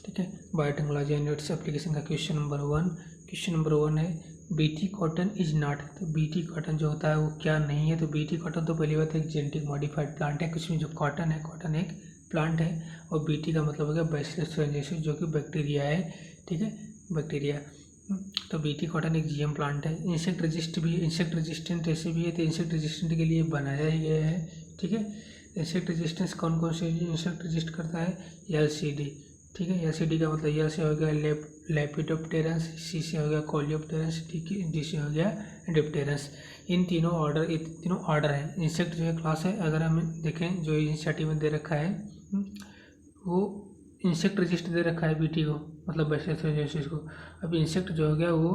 ठीक है। Biotechnology and its application का क्वेश्चन नंबर 1 है बीटी कॉटन इज नॉट। तो बीटी कॉटन जो होता है वो क्या नहीं है। तो बीटी कॉटन तो पहली बात एक जेनेटिक मॉडिफाइड प्लांट है। कुछ में जो कॉटन एक प्लांट है और बीटी का मतलब हो गया बैसिलस थ्यूरेंसिस जो कि बैक्टीरिया है। ठीक है, बैक्टीरिया। तो बीटी कॉटन एक जीएम प्लांट है। इंसेक्ट रेजिस्टेंट ऐसे भी है, तो इंसेक्ट रेजिस्टेंट के लिए बनाया ही गया है। ठीक है, इंसेक्ट रेजिस्टेंस कौन कौन से इंसेक्ट रेजिस्ट करता है? एलसीडी। ठीक है, एलसीडी का मतलब यल से हो गया लेपिडोप्टेरस, सी से हो गया कोलियोप्टेरस, डी से हो गया डिप्टेरस। इन तीनों ऑर्डर है। इंसेक्ट जो है क्लास है। अगर हम देखें जो इनिशिएटिव में दे रखा है वो इंसेक्ट रजिस्ट दे रखा है बीटी को, मतलब बैसिलस को। अब इंसेक्ट जो हो गया वो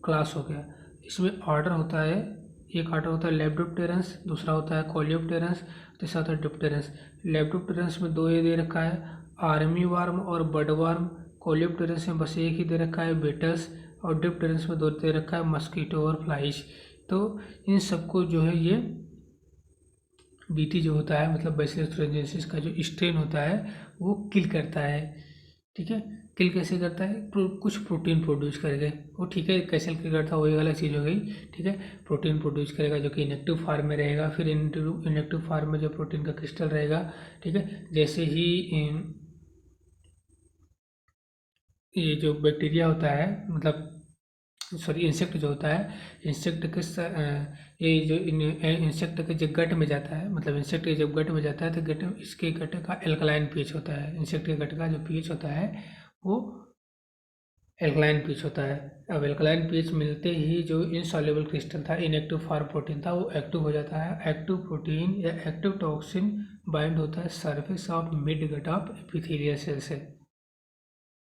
क्लास हो गया। इसमें ऑर्डर होता है, एक ऑर्डर होता है लेपिडोप्टेरस, दूसरा होता है कोलियोप्टेरस, तीसरा होता है डिप्टेरस। लेपिडोप्टेरस में 2 ये दे रखा है, आर्मी वार्म और बड वार्म। कोलियोप्टेरस में बस एक ही दे रखा है, बेटल्स। और डिप्टेरस में 2 दे रखा है, मस्कीटो और फ्लाइज। तो इन सबको जो है ये बीटी जो होता है मतलब बैसिलस थ्यूरेंसिस का जो स्ट्रेन होता है वो किल करता है। ठीक है, किल कैसे करता है? कुछ प्रोटीन प्रोड्यूस करेगा वो। ठीक है, कैसे किल करता है वही अलग चीज़ हो गई। ठीक है, प्रोटीन प्रोड्यूस करेगा जो कि इनएक्टिव फॉर्म में रहेगा। फिर इनएक्टिव फॉर्म में जो प्रोटीन का क्रिस्टल रहेगा, ठीक है, जैसे ही ये जो बैक्टीरिया होता है मतलब सॉरी इंसेक्ट जो होता है, इंसेक्ट के ये जो इंसेक्ट के जब गट में जाता है, मतलब इंसेक्ट जब गट में जाता है तो गट इसके गट का एल्कलाइन पीएच होता है। इंसेक्ट के गट का जो पीएच होता है वो एल्कलाइन पीएच होता है। अब एल्कलाइन पीएच मिलते ही जो इनसॉल्युबल क्रिस्टल था, इनएक्टिव फॉर्म प्रोटीन था, वो एक्टिव हो जाता है। एक्टिव प्रोटीन या एक्टिव टॉक्सिन बाइंड होता है surface of mid gut of epithelial cell से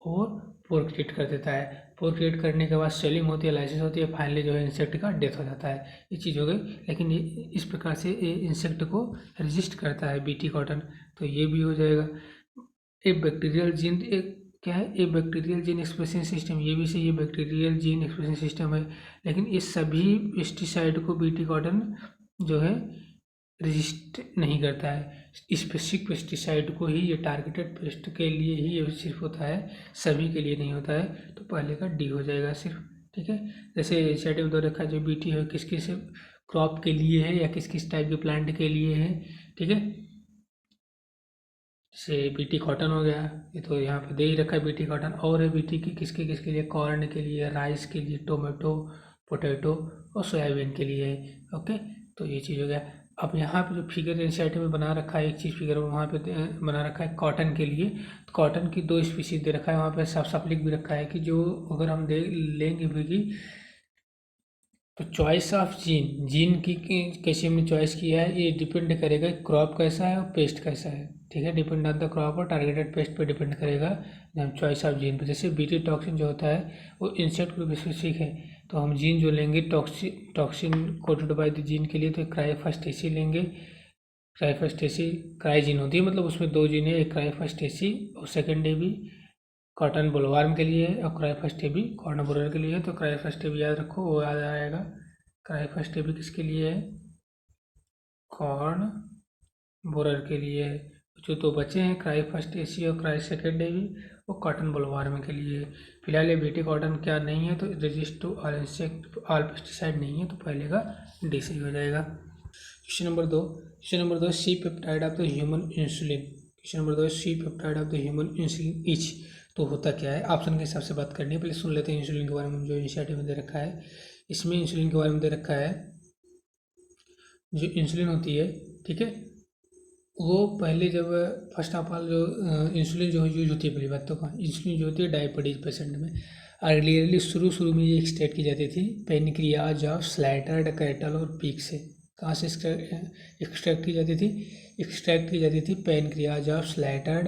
और पोर क्रिएट कर देता है। पोर क्रिएट करने के बाद सेलिंग होती है, लाइसिस होती है, फाइनली जो है इंसेक्ट का डेथ हो जाता है। ये चीज़ हो गई। लेकिन ये इस प्रकार से ये इंसेक्ट को रेजिस्ट करता है बीटी कॉटन। तो ये भी हो जाएगा। एक बैक्टीरियल जीन एक क्या है? ए बैक्टीरियल जीन एक्सप्रेशन सिस्टम। ये भी सही है, बैक्टीरियल जीन एक्सप्रेशन सिस्टम है। लेकिन ये सभी पेस्टिसाइड को बीटी कॉटन जो है रजिस्ट नहीं करता है। स्पेसिफिक पेस्टिसाइड को ही ये टारगेटेड पेस्ट के लिए ही ये सिर्फ होता है, सभी के लिए नहीं होता है। तो पहले का डी हो जाएगा सिर्फ। ठीक है, जैसे इनिशिएटिव दो रखा जो बीटी है किस किस क्रॉप के लिए है या किस किस टाइप के प्लांट के लिए है। ठीक है, जैसे बीटी कॉटन हो गया, ये तो यहाँ पे दे ही रखा है बीटी कॉटन। और है बीटी की किसके किसके लिए? कॉर्न के लिए, राइस के लिए, टोमेटो, पोटैटो और सोयाबीन के लिए है। ओके, तो ये चीज़ हो गया। अब यहाँ पे जो फिगर इनिशिएटिव में बना रखा है एक चीज़ फिगर वहाँ पे बना रखा है कॉटन के लिए। तो कॉटन की 2 स्पीसीज दे रखा है वहाँ पे, साफ साफ लिख भी रखा है कि जो अगर हम लेंगे भी तो चॉइस ऑफ जीन की कैसे हमने चॉइस किया है ये डिपेंड करेगा क्रॉप कैसा है और पेस्ट कैसा है। ठीक है, डिपेंड ऑन द क्रॉप और टारगेटेड पेस्ट पे डिपेंड करेगा हम चॉइस ऑफ जीन पे। जैसे बीटी टॉक्सिन जो होता है वो इंसेक्ट ग्रुप स्पेसिफिक है, तो हम जीन जो लेंगे toxin coated by the gene के लिए तो क्राइफास्टेसी लेंगे। क्राइफास्टेसी क्राइजीन होती है, मतलब उसमें 2 जीन है, एक क्राइफास्टेसी और सेकेंड है भी कॉटन बोलवार्म के लिए है और क्राइफास्टेबी कॉर्न बोरर के लिए है। तो क्राइफास्टेबी याद रखो, वो याद आएगा। क्राइफास्टेबी किसके लिए है? कॉर्न बोरर के लिए है। जो 2 बचे हैं क्राइफास्टेसी और क्राइसेकेंडेबी वो कॉटन बोलवार्म के लिए है। फिलहाल ये बीटी कॉटन क्या नहीं है, तो resist to all insect all pesticide नहीं है, तो पहले का डी सही हो जाएगा। Question number 2 C peptide of the human insulin. Question number 2 C peptide of the human insulin each. तो होता क्या है? ऑप्शन के हिसाब से बात करनी है। पहले सुन लेते हैं इंसुलिन के बारे में जो इनिशिएटिव में दे रखा है। इसमें इंसुलिन के बारे में दे रखा है जो इंसुलिन होती है, ठीक है, वो पहले जब फर्स्ट ऑफ ऑल जो इंसुलिन जो यूज होती है, पहली बात तो इंसुलिन जो होती है डायबिटीज पेशेंट में अर्लियरली शुरू में ये एक्सट्रैक्ट की जाती थी पेनक्रियाज ऑफ स्लैटर्ड कैटल और पीक से। कहाँ से एक्सट्रैक्ट की जाती थी? एक्सट्रैक्ट की जाती थी pancreas of slaughtered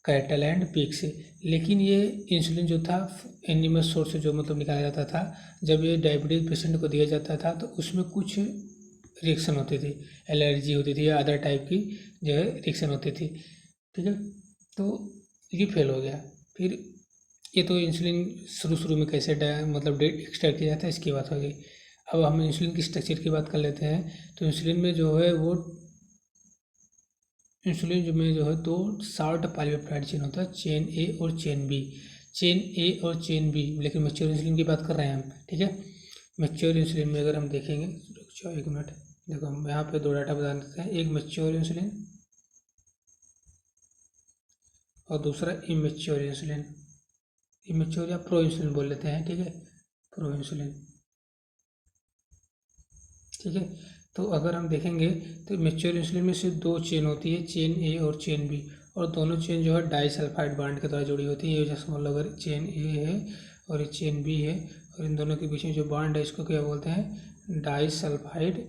cattle and pig से। लेकिन ये इंसुलिन जो था एनिमल सोर्स से जो मतलब निकाला जाता था, जब ये डायबिटीज पेशेंट को दिया जाता था तो उसमें कुछ रिएक्शन होती थी, एलर्जी होती थी या अदर टाइप की जो है रिएक्शन होती थी। ठीक है, तो ये फेल हो गया। फिर ये तो इंसुलिन शुरू में कैसे मतलब एक्सट्रैक्ट किया जाता है इसकी बात हो गई। अब हम इंसुलिन की स्ट्रक्चर की बात कर लेते हैं। तो इंसुलिन में जो है वो इंसुलिन जो में जो है दो शार्ट पॉलीपेप्टाइड चेन होता है, चेन ए और चेन बी। चेन ए और चेन बी, लेकिन मैच्योर इंसुलिन की बात कर रहे हैं हम, ठीक है। मैच्योर इंसुलिन में अगर हम देखेंगे, रुक जाओ एक मिनट, देखो हम यहाँ पे दो डाटा बता देते हैं, एक मैच्योर इंसुलिन और दूसरा इमेच्योर इंसुलिन। इमेच्योर या प्रो इंसुलिन बोल लेते हैं, ठीक है, प्रो इंसुलिन, ठीक है। तो अगर हम देखेंगे तो मैच्योर इंसुलिन में सिर्फ दो चेन होती है, चेन ए और चेन बी, और दोनों चेन जो है डाइसल्फाइड बॉन्ड के द्वारा जुड़ी होती है। ये जैसे मान लो अगर चेन ए है और ये चेन बी है, और इन दोनों के बीच में जो बॉन्ड है इसको क्या बोलते हैं, डाइसल्फाइड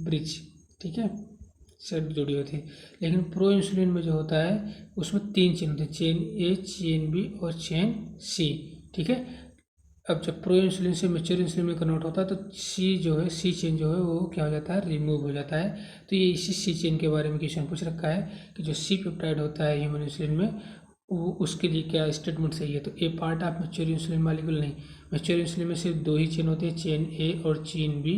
ब्रिज, ठीक है, से जुड़ी होती है। लेकिन प्रो इंसुलिन में जो होता है उसमें तीन चेन होते हैं, चेन ए, चेन बी और चेन सी, ठीक है। अब जब प्रो इंसुलिन से मैच्योर इंसुलिन में कन्वर्ट होता है तो सी जो है, सी चेन जो है वो क्या हो जाता है, रिमूव हो जाता है। तो ये इसी सी चेन के बारे में क्वेश्चन पूछ रखा है कि जो सी पेप्टाइड होता है ह्यूमन इंसुलिन में, वो उसके लिए क्या स्टेटमेंट सही है। तो a part of mature insulin molecule नहीं, मैच्योर इंसुलिन में सिर्फ दो ही चेन होती है, चेन ए और चेन बी,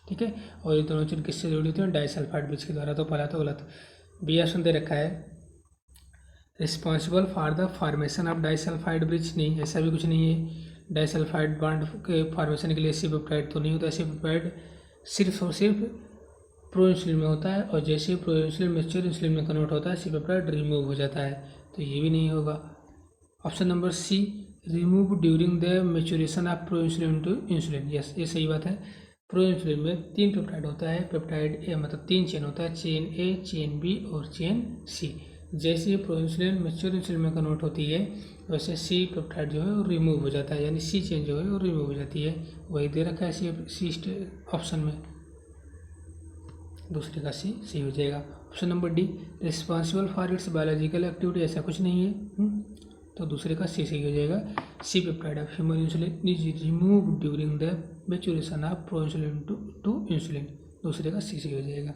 ठीक है। और ये दोनों चेन किससे जुड़ी होती है, डाइसल्फाइड ब्रिज के द्वारा। तो पहला तो गलत। बी ऑप्शन दे रखा है responsible for the formation of disulphide bridge, नहीं, ऐसा भी कुछ नहीं है। डाइसल्फाइड बॉन्ड के फॉर्मेशन के लिए सी पेप्टाइड तो नहीं होता, सी पेप्टाइड सिर्फ और सिर्फ प्रो इंसुलिन में होता है, और जैसे प्रो इंसुलिन मैच्योर इंसुलिन में कन्वर्ट होता है सी पेप्टाइड रिमूव हो जाता है। तो ये भी नहीं होगा। Option number C, remove during the maturation of proinsulin to insulin, yes ये सही बात है। प्रो इंसुलिन में तीन पेप्टाइड होता है, पेप्टाइड ए मतलब तीन चेन होता है, चेन ए, चेन बी और चेन सी। जैसे ही प्रो इंसुलिन मैच्योर इंसुलिन में कन्वर्ट होती है वैसे सी पेप्टाइड जो है वो रिमूव हो जाता है, यानी सी चेन जो है वो रिमूव हो जाती है। वही दे रखा है सी ऑप्शन में, दूसरे का सी सही हो जाएगा। Option number D, responsible for its biological activity, ऐसा कुछ नहीं है, तो दूसरे का सी सही हो जाएगा। C peptide of human insulin is remove during the maturation of proinsulin to insulin, दूसरे का सी सही हो जाएगा।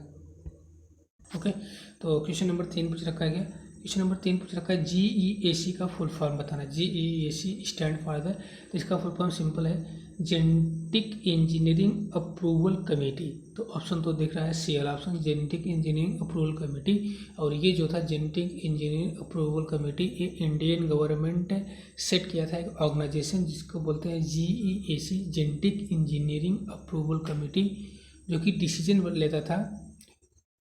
ओके, तो क्वेश्चन नंबर 3 पूछ रखा है क्या, क्वेश्चन नंबर 3 पूछ रखा है GEAC का फुल फॉर्म बताना। GEAC स्टैंड फॉर द, तो इसका फुल फॉर्म सिंपल है, जेनेटिक इंजीनियरिंग अप्रूवल कमेटी। तो ऑप्शन तो दिख रहा है सी वाला option, genetic engineering approval committee. और ये जो था जेनेटिक इंजीनियरिंग अप्रूवल कमेटी, ये इंडियन गवर्नमेंट सेट किया था एक ऑर्गेनाइजेशन जिसको बोलते हैं GEAC, genetic engineering approval committee, जो कि डिसीजन लेता था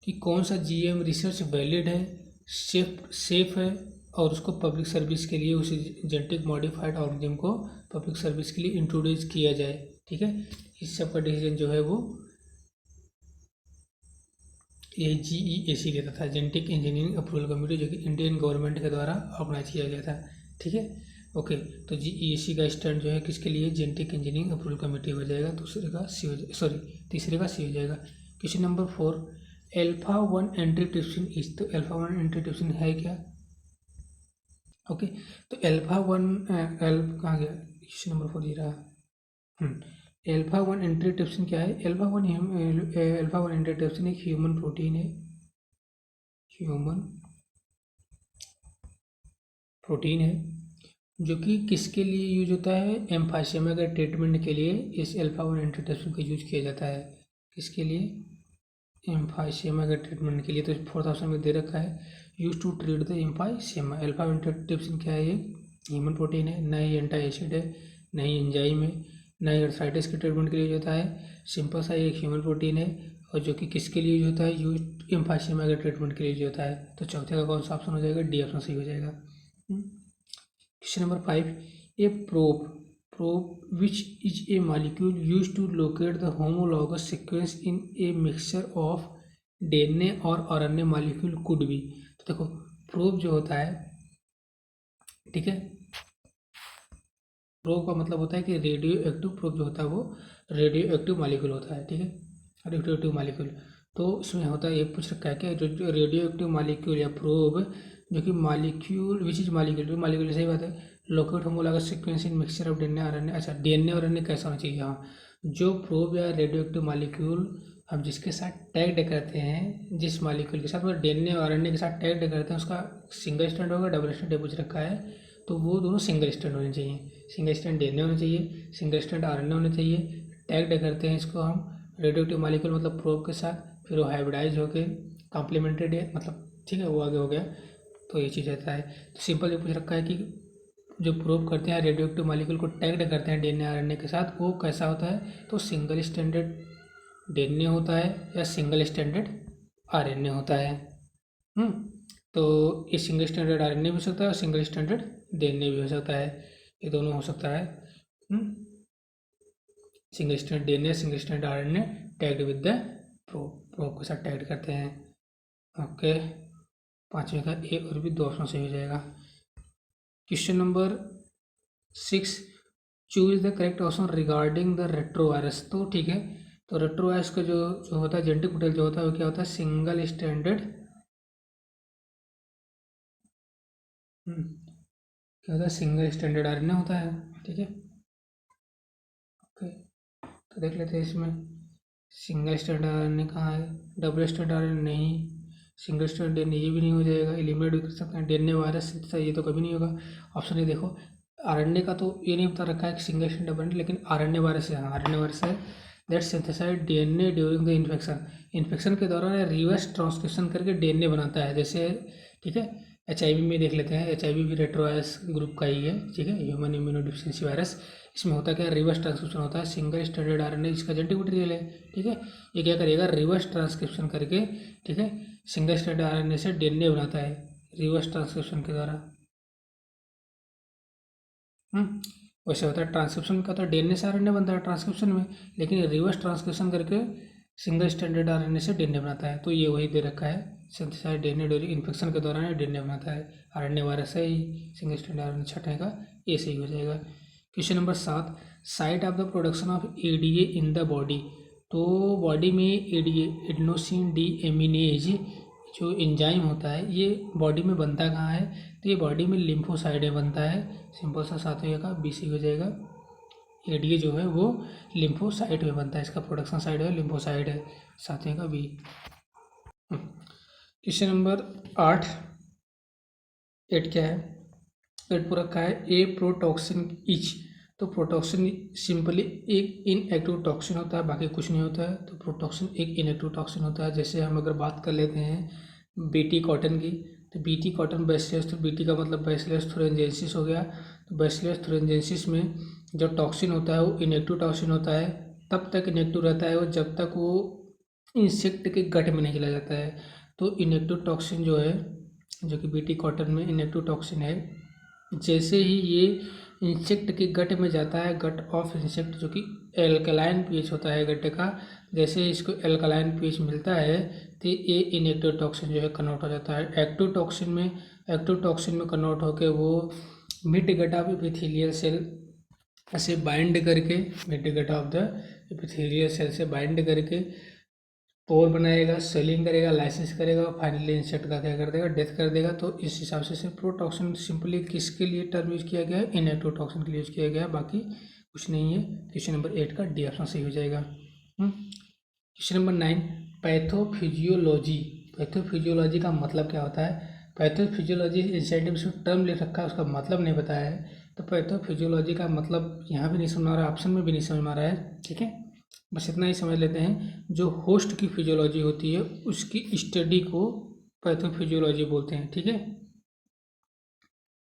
कि कौन सा GM रिसर्च वैलिड है, सेफ है, और उसको पब्लिक सर्विस के लिए उस जेनेटिक मॉडिफाइड ऑर्गेनिज्म को पब्लिक सर्विस के लिए इंट्रोड्यूस किया जाए, ठीक है। इस सब का डिसीजन जो है वो ये GEAC लेता था, जेनेटिक इंजीनियरिंग अप्रूवल कमेटी, जो कि इंडियन गवर्नमेंट के द्वारा ऑर्गेनाइज किया गया था, ठीक है। ओके, तो GEAC का स्टैंड जो है किसके लिए, जेनेटिक इंजीनियरिंग अप्रूवल कमेटी हो जाएगा, दूसरे का सी हो जाएगा, सॉरी तीसरे का सी हो जाएगा। क्वेश्चन नंबर 4, अल्फा-1 एंटीट्रिप्सिन इज, तो अल्फा-1 एंटीट्रिप्सिन है क्या। ओके, तो अल्फा-1 कहाँ गया, क्वेश्चन नंबर 4 ये रहा। अल्फा-1 एंटीट्रिप्सिन क्या है, अल्फा-1 एंटीट्रिप्सिन एक ह्यूमन प्रोटीन है, ह्यूमन प्रोटीन है, जो कि किसके लिए यूज होता है, एम्फाइसेमा के ट्रीटमेंट के लिए इस अल्फा-1 एंटीट्रिप्सिन का यूज किया जाता है। किसके लिए, एम्फाइसेमा के ट्रीटमेंट के लिए। तो 4th ऑप्शन में दे रखा है use to treat the emphysema. Alpha antitrypsin क्या है, ये ह्यूमन प्रोटीन है, ना ही एंटी एसिड है, ना ही एंजाइम है, ना ही आर्थराइटिस के ट्रीटमेंट के लिए यूज होता है। सिंपल सा एक ह्यूमन प्रोटीन है, और जो कि किसके लिए यूज होता है, यूज एम्फाइसेमा के ट्रीटमेंट के लिए यूज होता है। तो चौथे का कौन सा ऑप्शन हो जाएगा, डी ऑप्शन सही हो जाएगा। Question number 5, A probe which is a molecule used to locate the homologous sequence in a mixture of DNA और RNA molecule could be। तो देखो प्रोब जो होता है, ठीक है, प्रोब का मतलब होता है कि रेडियो एक्टिव प्रोब जो होता है वो रेडियो एक्टिव मॉलिक्यूल होता है, ठीक है, रेडियो एक्टिव मॉलिक्यूल। तो इसमें होता है, ये पूछ रखा है कि रेडियो एक्टिव मॉलिक्यूल या प्रोब जो कि मॉलिक्यूल विच इज मॉलिक्यूल सही बात है, locate homologous sequence in mixture of DNA RNA। अच्छा, DNA और RNA कैसा होना चाहिए, हाँ, जो प्रोब या रेडियो एक्टिव मॉलिक्यूल हम जिसके साथ टैग्ड करते हैं, जिस मॉलिक्यूल के साथ मतलब DNA और RNA के साथ टैग्ड करते हैं, उसका सिंगल स्टैंड होगा, डबल स्टैंड पूछ रखा है, तो वो दोनों सिंगल स्टैंड होने चाहिए। सिंगल स्टैंड DNA होना चाहिए, सिंगल स्टैंड RNA होना चाहिए। टैग्ड करते हैं इसको हम रेडियो एक्टिव मॉलिक्यूल मतलब प्रोब के साथ, फिर वो हाइब्रिडाइज होके कॉम्प्लीमेंटेड है, मतलब ठीक है वो आगे हो गया। तो ये चीज़ रहता है। तो सिंपल ये पूछ रखा है कि जो प्रूव करते हैं रेडियो एक्टिव मॉलिक्यूल को टैग्ड करते हैं डीएनए आरएनए के साथ, वो कैसा होता है, तो सिंगल स्टैंडर्ड डीएनए होता है या सिंगल स्टैंडर्ड आरएनए होता है। तो ये सिंगल स्टैंडर्ड आरएनए भी हो सकता है और सिंगल स्टैंडर्ड डीएनए भी हो सकता है, ये दोनों हो सकता है। Single standard DNA single standard RNA tagged with the probe के साथ टैग्ड करते हैं। ओके, पाँचवें का ए और बी दो ऑप्शन सही हो जाएगा। Question number 6, choose the correct option regarding the retrovirus. तो ठीक है, तो रेट्रोवायरस का जो होता है जेनेटिक मटेरियल जो होता है वो क्या होता है, सिंगल स्टैंडर्ड क्या होता है, सिंगल स्टैंडर्ड आरएनए होता है। ठीक है, ओके, तो देख लेते हैं इसमें सिंगल स्टैंडर्ड आरएनए कहाँ है, डबल स्टैंडर्ड आरएनए नहीं, सिंगल स्टैंडर्ड डीएनए ये भी नहीं हो जाएगा, एलिमिनेट भी कर सकते हैं, डीएनए वायरस ये तो कभी नहीं होगा। ऑप्शन ए देखो, आरएनए का तो ये नहीं बता रखा है कि सिंगल स्टैंडर्ड डबल, लेकिन आरएनए वायरस है, आरएनए वायरस है that synthesise DNA during the infection के दौरान रिवर्स ट्रांसक्रिप्शन करके डीएनए बनाता है। जैसे ठीक है, एचआईवी में देख लेते हैं, एचआईवी भी रेट्रोवायरस ग्रुप का ही है। ठीक है, ह्यूमन इम्यूनोडिफिशियंसी वायरस, इसमें होता क्या है, रिवर्स ट्रांसक्रिप्शन होता है, सिंगल स्टैंडर्ड आरएनए इसका जेनेटिक मटेरियल है। ठीक है, ये क्या करेगा, रिवर्स ट्रांसक्रिप्शन करके, ठीक है, सिंगल स्टैंडर्ड आरएनए से डीएनए बनाता है रिवर्स ट्रांसक्रिप्शन के द्वारा। वैसे होता है ट्रांसक्रिप्शन का, तो डीएनए से आरएनए बनता है ट्रांसक्रिप्शन में, लेकिन रिवर्स ट्रांसक्रिप्शन करके सिंगल स्टैंडर्ड आरएनए से डीएनए बनाता है। तो ये वही दे रखा है, सिंथेसाइज डीएनए ड्यूरिंग इन्फेक्शन के दौरान डीएनए बनाता है, आरएनए वायरस है ही, सिंगल स्टैंडर्ड आरएनए छठे का ए सही हो जाएगा। Question number 7, site of the production of ADA in the body. तो बॉडी में एडीए एडेनोसिन डीएमिनेज जो एंजाइम होता है ये बॉडी में बनता कहाँ है, तो ये बॉडी में लिम्फोसाइड में बनता है। सिंपल सा सातवें का बी सी हो जाएगा। एडीए जो है वो लिम्फोसाइट में बनता है, इसका प्रोडक्शन साइड है लिम्फोसाइड है, सातवें का बी। क्वेश्चन नंबर 8 क्या है, 8 पूरा का है ए प्रोटॉक्सिन इच। तो प्रोटॉक्सिन सिंपली एक इनएक्टिव टॉक्सिन होता है, बाकी कुछ नहीं होता है। तो प्रोटॉक्सिन एक इनएक्टिव टॉक्सिन होता है। जैसे हम अगर बात कर लेते हैं बीटी कॉटन की, तो बीटी कॉटन बैसिलस, तो बीटी का मतलब बैसिलस थुरिनजेंसिस हो गया। तो बैसिलस थुरिनजेंसिस में जो टॉक्सिन होता है वो इनएक्टिव टॉक्सिन होता है, तब तक इनएक्टिव रहता है वो जब तक वो इंसेक्ट के गट में नहीं चला जाता है। तो इनएक्टिव टॉक्सिन जो है, जो कि बीटी कॉटन में इनएक्टिव टॉक्सिन है, जैसे ही ये इंसेक्ट के गट में जाता है, गट ऑफ इंसेक्ट जो कि एल्कलाइन पीएच होता है गट का, जैसे ही इसको एल्कलाइन पीएच मिलता है तो ये इनएक्टिव टॉक्सिन जो है कन्वर्ट हो जाता है एक्टिव टॉक्सिन में कन्वर्ट होकर वो mid gut of epithelial cell से बाइंड करके, mid gut of the epithelial cell से बाइंड करके पोर बनाएगा, सेलिंग करेगा, लाइसिस करेगा, फाइनली इंसेक्ट का क्या कर देगा, डेथ कर देगा। तो इस हिसाब से प्रोटॉक्सिन सिंपली किसके लिए टर्म यूज किया गया है, इनएक्टिव टॉक्सिन के लिए यूज किया गया है, बाकी कुछ नहीं है। क्वेश्चन नंबर 8 का डी ऑप्शन सही हो जाएगा। Question number 9, pathophysiology. पैथोफिजियोलॉजी का मतलब क्या होता है, पैथोफिजियोलॉजी इंसेंटिव टर्म ले रखा है, उसका मतलब नहीं बताया है। तो पैथोफिजियोलॉजी का मतलब यहाँ भी नहीं समझ आ रहा है, ऑप्शन में भी नहीं समझ में आ रहा है। ठीक है, बस इतना ही समझ लेते हैं, जो होस्ट की फिजियोलॉजी होती है उसकी स्टडी को पैथोफिजियोलॉजी बोलते हैं। ठीक है,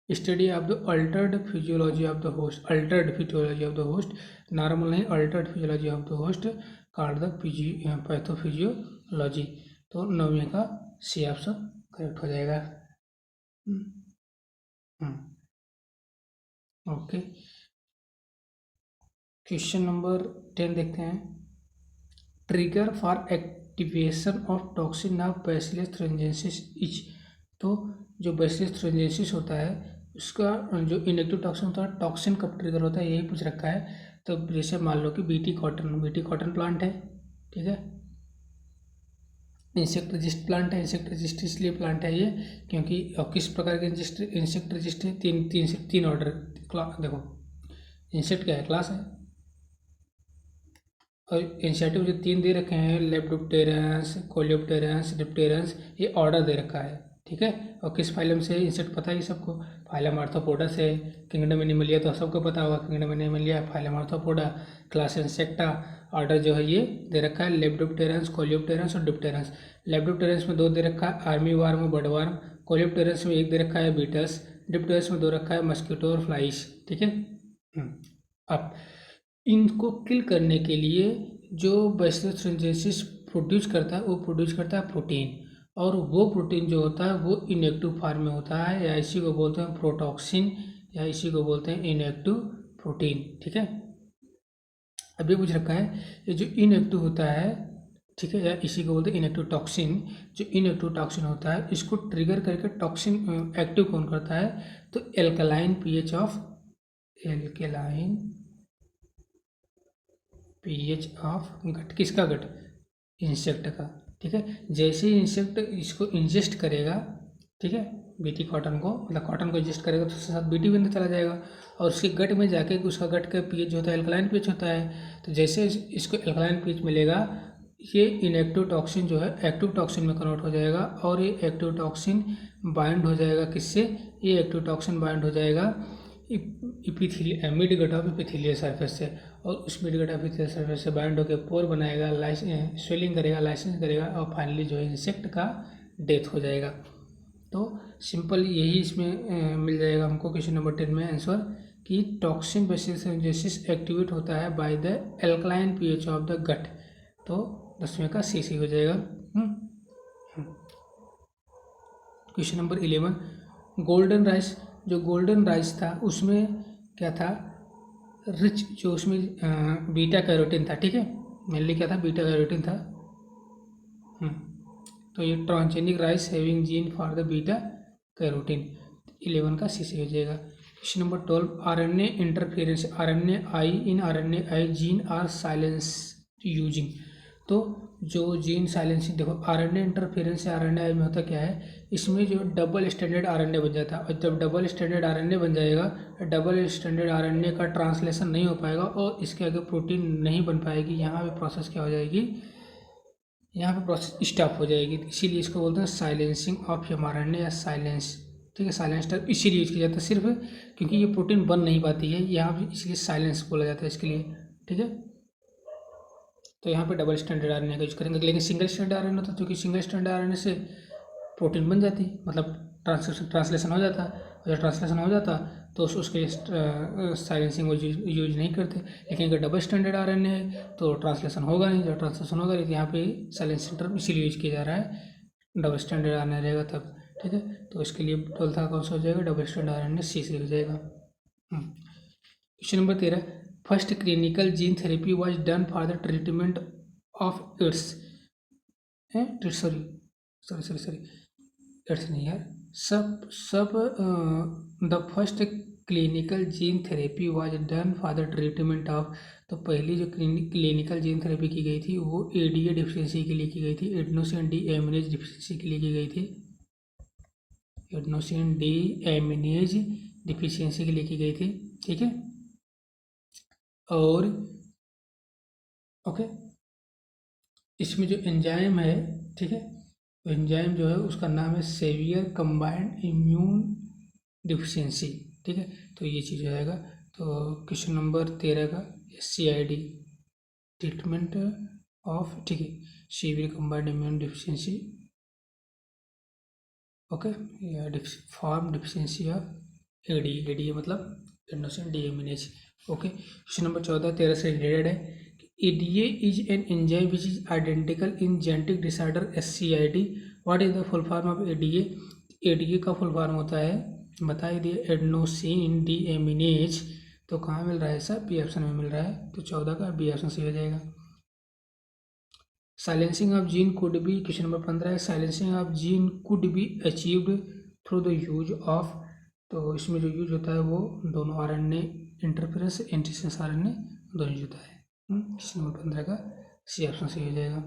study of the altered physiology of the host, altered physiology of the host, normal नहीं, altered physiology of the host called the pathophysiology. तो 9वें का सी ऑप्शन करेक्ट हो जाएगा। ओके, क्वेश्चन नंबर 10 देखते हैं, trigger for activation of toxin of bacillus thuringiensis each. तो जो बैसिलस थुरिनजेंसिस होता है उसका जो इनएक्टिव टॉक्सिन होता है, टॉक्सिन कब ट्रिगर होता है यही पूछ रखा है। तो जैसे मान लो कि बीटी कॉटन प्लांट है, ठीक है, इंसेक्ट रजिस्ट प्लांट है। इंसेक्ट रजिस्ट इसलिए प्लांट है ये क्योंकि किस प्रकार के इंसेक्ट रजिस्ट है, तीन ऑर्डर देखो, इंसेक्ट क्या है, क्लास है, और इंसेक्टिव जो 3 दे रखे हैं, लेप्टोप्टेरेंस, कोलियोप्टेरेंस, डिप्टेरेंस, ये ऑर्डर दे रखा है। ठीक है। और किस फाइलम से इंसेक्ट पता है सबको, फाइलम आर्थ्रोपोडा से। किंगडम एनिमलिया तो सबको पता होगा, kingdom Animalia, phylum arthropoda, class insecta. Order जो है ये दे रखा है लेपिडोप्टेरन्स, कोलियोप्टेरन्स और डिप्टेरन्स। लेपिडोप्टेरन्स में 2 दे रखा है, आर्मी वार्म और बर्ड वार्म। कोलियोप्टेरन्स में 1 दे रखा है, बीटस। डिप्टेरन्स में 2 रखा है, मस्कीटो और फ्लाइस। ठीक है। अब इनको किल करने के लिए जो बैसिलोसिंथेसिस प्रोड्यूस करता है वो प्रोड्यूस करता है प्रोटीन, और वो प्रोटीन जो होता है वो इनएक्टिव फॉर्म में होता है, या इसी को बोलते हैं प्रोटॉक्सिन, या इसी को बोलते हैं इनएक्टिव प्रोटीन। ठीक है। अब ये पूछ रखा है ये जो इनएक्टिव होता है, ठीक है, या इसी को बोलते हैं इनएक्टिव टॉक्सिन। जो इनएक्टिव टॉक्सिन होता है इसको ट्रिगर करके टॉक्सिन एक्टिव कौन करता है, तो एल्कलाइन पीएच ऑफ गट। किसका गट, इंसेक्ट का। ठीक है। जैसे ही इंसेक्ट इसको इंजेस्ट करेगा, ठीक है, बीटी कॉटन को, मतलब कॉटन को इंजेस्ट करेगा तो उसके साथ बीटी भी अंदर चला जाएगा, और उसके गट में जाके उसका गट का पीएच जो होता है एल्कलाइन पीएच होता है। तो जैसे इसको एल्कलाइन पीएच मिलेगा, ये इनएक्टिव टॉक्सिन जो है एक्टिव टॉक्सिन में कन्वर्ट हो जाएगा, और ये एक्टिव टॉक्सिन बाइंड हो जाएगा किससे, ये एक्टिव टॉक्सिन बाइंड हो जाएगा mid gut of epithelial surface से, और उस mid gut of epithelial surface से बाइंड होकर पोर बनाएगा, स्वेलिंग करेगा, लाइसेंस करेगा, और फाइनली जो है इंसेक्ट का डेथ हो जाएगा। तो सिंपल यही इसमें मिल जाएगा हमको क्वेश्चन नंबर 10 में आंसर, कि टॉक्सिन बैसिलोसिंथेसिस एक्टिवेट होता है by the alkaline pH of the gut. तो 10वें का सी हो जाएगा। Question number 11, golden rice. जो गोल्डन राइस था उसमें क्या था, रिच, जो उसमें बीटा कैरोटीन था। ठीक है, मेनली क्या था, बीटा कैरोटीन था। तो ये transgenic rice having gene for the beta carotene. 11 का सी हो जाएगा। Question number 12, RNA interference, RNA I in RNA I gene are silence using. तो जो जीन साइलेंसिंग, देखो आरएनए इंटरफेरेंस से आरएनए आई में होता क्या है, इसमें जो डबल स्टैंडर्ड आरएनए बन जाता है, और जब डबल स्टैंडर्ड आरएनए बन जाएगा, डबल स्टैंडर्ड आरएनए का ट्रांसलेशन नहीं हो पाएगा और इसके आगे प्रोटीन नहीं बन पाएगी। यहाँ पे प्रोसेस क्या हो जाएगी, यहाँ पे प्रोसेस स्टॉप हो जाएगी। इसीलिए इसको बोलते हैं साइलेंसिंग ऑफ एमआरएनए या साइलेंस। ठीक है, साइलेंस टर्म इसीलिए यूज किया जाता है सिर्फ क्योंकि ये प्रोटीन बन नहीं पाती है यहाँ पे, इसलिए साइलेंस बोला जाता है इसके लिए। ठीक है, तो यहाँ पे डबल स्टैंडर्ड आरएनए का यूज करेंगे, लेकिन सिंगल स्टैंडर्ड आरएनए होता है, क्योंकि सिंगल स्टैंडर्ड आरएनए से प्रोटीन बन जाती, मतलब ट्रांसलेशन हो जाता है, और जब ट्रांसलेशन हो जाता तो उसके साइलेंसिंग यूज नहीं करते। लेकिन अगर डबल स्टैंडर्ड आरएनए है तो ट्रांसलेशन होगा नहीं, जब ट्रांसलेशन होगा नहीं तो यहाँ पे साइलेंसिंग टर्म इसीलिए यूज किया जा रहा है, डबल स्टैंडर्ड आरएनए रहेगा तब। ठीक है, तो इसके लिए 12 का कौन सा हो जाएगा, डबल स्टैंडर्ड आरएनए सी से हो जाएगा। Question number 13, first clinical gene therapy was done for the treatment of AIDS. Sorry AIDS नहीं यार, the first clinical gene therapy was done for the treatment of. तो पहली जो क्लिनिकल जीन थेरेपी की गई थी वो एडीए डिफिशिएंसी के लिए की गई थी, एडेनोसिन डीएमिनेज डिफिशिएंसी के लिए की गई थी, एडेनोसिन डीएमिनेज डिफिशिएंसी के लिए की गई थी। ठीक है, और ओके, इसमें जो एंजाइम है, ठीक है, एंजाइम जो है उसका नाम है सेवियर कंबाइंड इम्यून डिफिशिएंसी। ठीक है, तो ये चीज़ हो जाएगा। तो क्वेश्चन नंबर 13 का CID ट्रीटमेंट ऑफ, ठीक है, severe combined immune deficiency, okay, या फॉर्म डिफिशिएंसी ऑफ ADE मतलब adenosine deaminase. Okay, question number 14 13 से रिलेटेड है। ADA is an enzyme which is identical in genetic disorder SCID. What is the full form of ADA? ADA का full form होता है, बता ही दिए, adenosine deaminase. तो कहाँ मिल रहा है सर, बी ऑप्शन में मिल रहा है, तो 14 का बी ऑप्शन सही हो जाएगा। Silencing of gene could be, question number 15 है, silencing of gene could be achieved through the use of. तो इसमें जो यूज होता है वो दोनों आरएनए इंटरफेरेंस, एंटीसेंस आरएनए दोनों यूज होता है। क्वेश्चन नंबर 15 का सी ऑप्शन सही हो जाएगा।